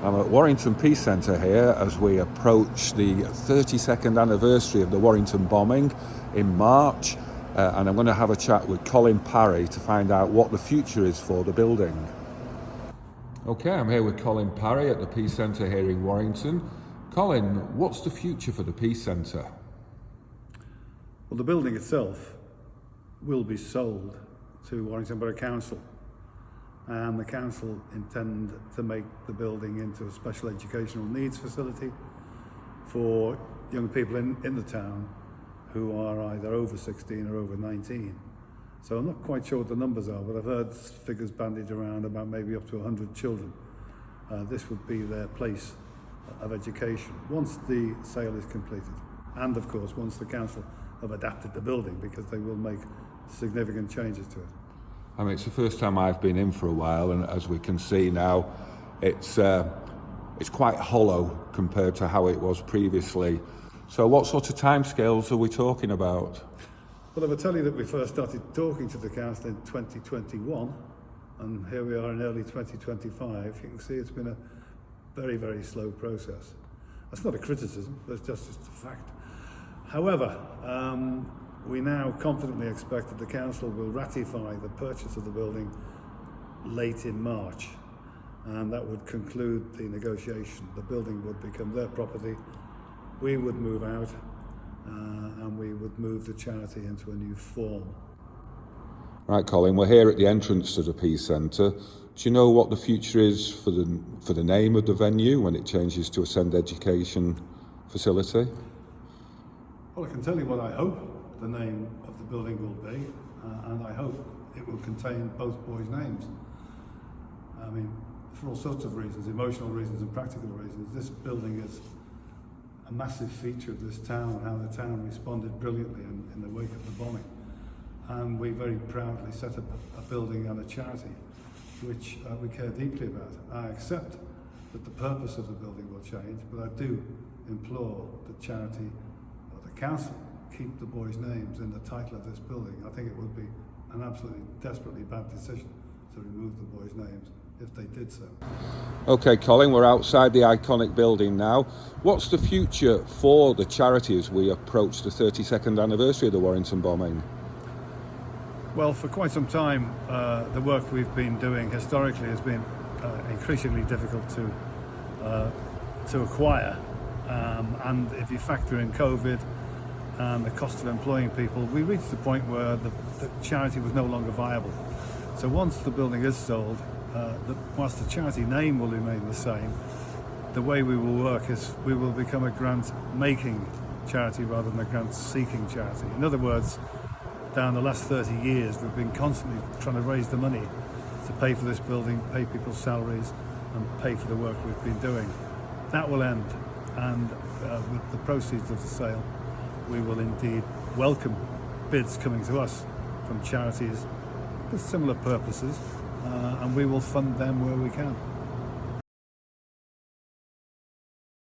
I'm at Warrington Peace Centre here as we approach the 32nd anniversary of the Warrington bombing in March, and I'm going to have a chat with Colin Parry to find out what the future is for the building. Okay, I'm here with Colin Parry at the Peace Centre here in Warrington. Colin, what's the future for the Peace Centre? Well, the building itself will be sold to Warrington Borough Council, and the council intend to make the building into a special educational needs facility for young people in the town who are either over 16 or over 19. So I'm not quite sure what the numbers are, but I've heard figures bandied around about maybe up to 100 children. This would be their place of education once the sale is completed, and of course once the council have adapted the building, because they will make significant changes to it. I mean, it's the first time I've been in for a while, and as we can see now, it's quite hollow compared to how it was previously. So what sort of timescales are we talking about? Well, if I tell you that we first started talking to the council in 2021, and here we are in early 2025, you can see it's been a very, very slow process. That's not a criticism, that's just a fact. However, we now confidently expect that the council will ratify the purchase of the building late in March, and that would conclude the negotiation. The building would become their property, we would move out, and we would move the charity into a new form. Right, Colin, we're here at the entrance to the Peace Centre. Do you know what the future is for the name of the venue when it changes to a SEND education facility? Well, I can tell you what I hope the name of the building will be, and I hope it will contain both boys' names. I mean, for all sorts of reasons, emotional reasons and practical reasons, this building is a massive feature of this town, how the town responded brilliantly in the wake of the bombing. And we very proudly set up a building and a charity which we care deeply about. I accept that the purpose of the building will change, but I do implore the charity or the council keep the boys' names in the title of this building. I think it would be an absolutely desperately bad decision to remove the boys' names if they did so. Okay, Colin, we're outside the iconic building now. What's the future for the charity as we approach the 32nd anniversary of the Warrington bombing? Well, for quite some time, the work we've been doing historically has been increasingly difficult to acquire. And if you factor in COVID and the cost of employing people, we reached the point where the charity was no longer viable. So once the building is sold, whilst the charity name will remain the same, the way we will work is we will become a grant-making charity rather than a grant-seeking charity. In other words, down the last 30 years, we've been constantly trying to raise the money to pay for this building, pay people's salaries, and pay for the work we've been doing. That will end, and with the proceeds of the sale, we will indeed welcome bids coming to us from charities with similar purposes, and we will fund them where we can.